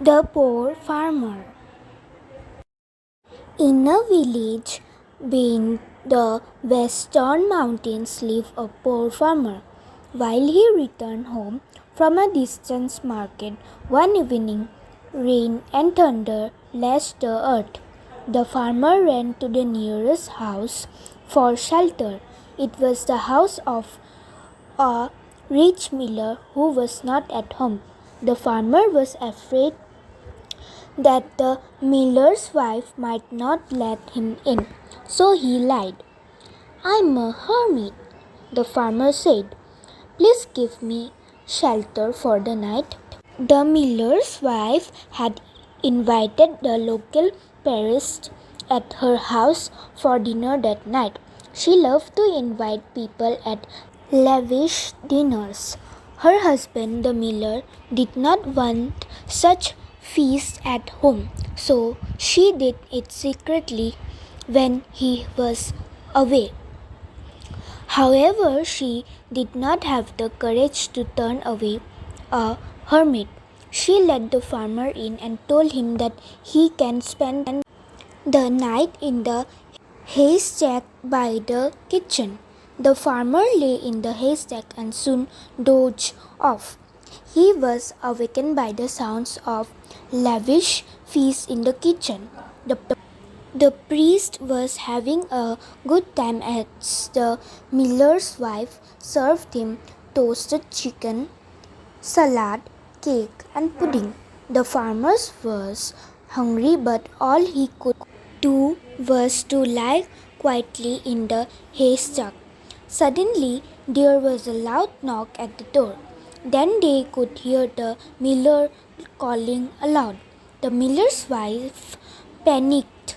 The poor farmer. In a village beyond the western mountains lived a poor farmer. While he returned home from a distant market one evening, rain and thunder lashed the earth. The farmer ran to the nearest house for shelter. It was the house of a rich miller who was not at home. The farmer was afraid that the miller's wife might not let him in, so he lied. "I'm a hermit," the farmer said. "Please give me shelter for the night." The miller's wife had invited the local priest at her house for dinner that night. She loved to invite people at lavish dinners. Her husband, the miller, did not want such feast at home, so she did it secretly when he was away. However, she did not have the courage to turn away a hermit. She let the farmer in and told him that he can spend the night in the haystack by the kitchen. The farmer lay in the haystack and soon dozed off. He was awakened by the sounds of lavish feast in the kitchen. The priest was having a good time as the miller's wife served him toasted chicken, salad, cake, and pudding. The farmer was hungry, but all he could do was to lie quietly in the haystack. Suddenly, there was a loud knock at the door. Then they could hear the miller calling aloud. The miller's wife panicked.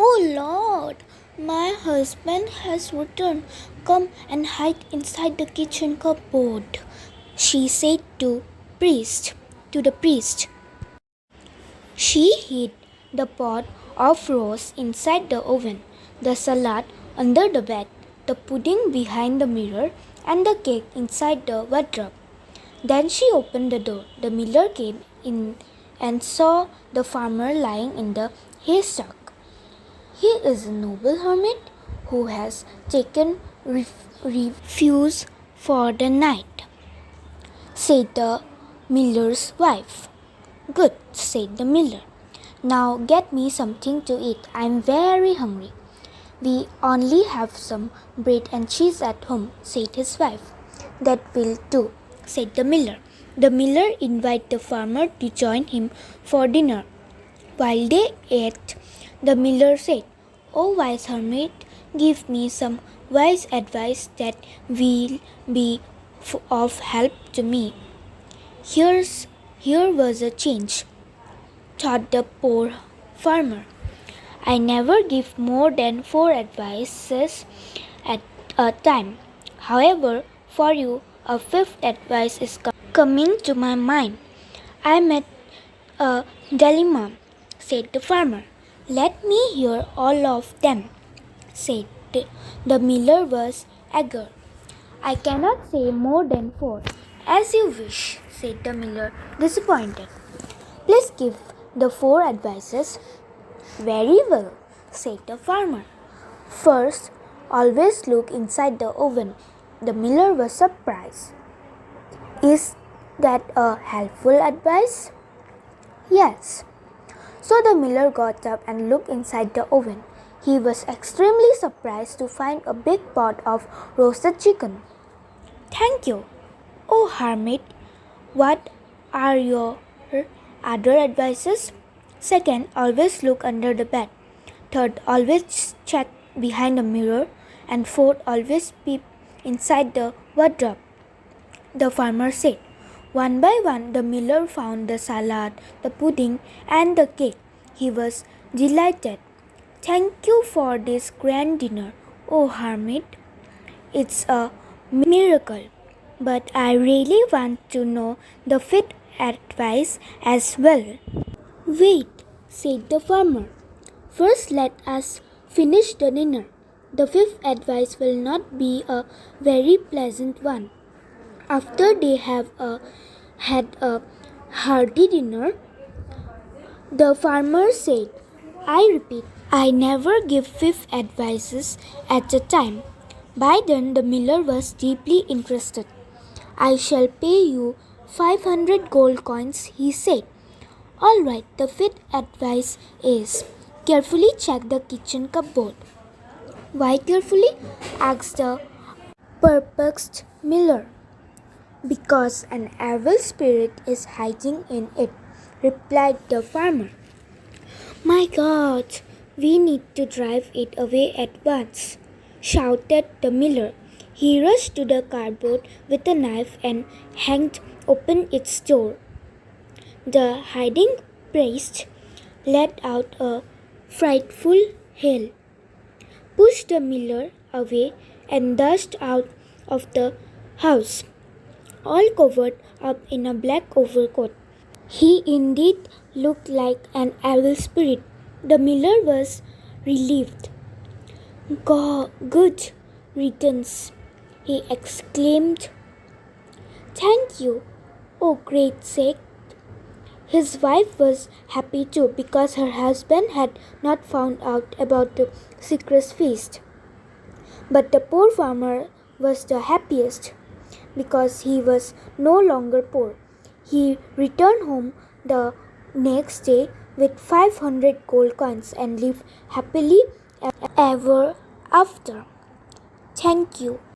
"Oh Lord, my husband has returned. Come and hide inside the kitchen cupboard," she said to the priest. She hid the pot of roast inside the oven, the salad under the bed, the pudding behind the mirror, and the cake inside the wardrobe. Then she opened the door. The miller came in and saw the farmer lying in the haystack. "He is a noble hermit who has taken refuge for the night," said the miller's wife. "Good," said the miller. "Now get me something to eat. I'm very hungry." "We only have some bread and cheese at home," said his wife. "That will do," said the miller. The miller invited the farmer to join him for dinner. While they ate, the miller said, "Oh wise hermit, give me some wise advice that will be of help to me." Here was a change, thought the poor farmer. "I never give more than 4 advices at a time. However, for you, a 5th advice is coming to my mind." "I'm at a dilemma," said the farmer. "Let me hear all of them," said the miller was eager. "I cannot say more than 4. "As you wish," said the miller, disappointed. "Please give the 4 advices." "Very well," said the farmer. "First, always look inside the oven." The miller was surprised. "Is that a helpful advice?" "Yes." So the miller got up and looked inside the oven. He was extremely surprised to find a big pot of roasted chicken. "Thank you, oh hermit. What are your other advices?" "Second, always look under the bed. Third, always check behind the mirror. And fourth, always peep inside the wardrobe," the farmer said. One by one, the miller found the salad, the pudding, and the cake. He was delighted. "Thank you for this grand dinner, oh hermit. It's a miracle. But I really want to know the 5th advice as well." "Wait," said the farmer. "First, let us finish the dinner. The 5th advice will not be a very pleasant one." After they had a hearty dinner, The farmer said, I repeat, I never give fifth advices at a time. By then the miller was deeply interested. I shall pay you 500 gold coins, he said. All right, the fifth advice is carefully check the kitchen cupboard. Why carefully? Asked the perplexed miller. Because an evil spirit is hiding in it, replied the farmer. My God, we need to drive it away at once, shouted the miller. He rushed to the cupboard with a knife and hacked open its door. The hiding priest let out a frightful hail, pushed the miller away, and dashed out of the house, all covered up in a black overcoat. He indeed looked like an evil spirit. The miller was relieved. Good riddance, he exclaimed. Thank you, oh great sake. His wife was happy too because her husband had not found out about the secret feast. But the poor farmer was the happiest because he was no longer poor. He returned home the next day with 500 gold coins and lived happily ever after. Thank you.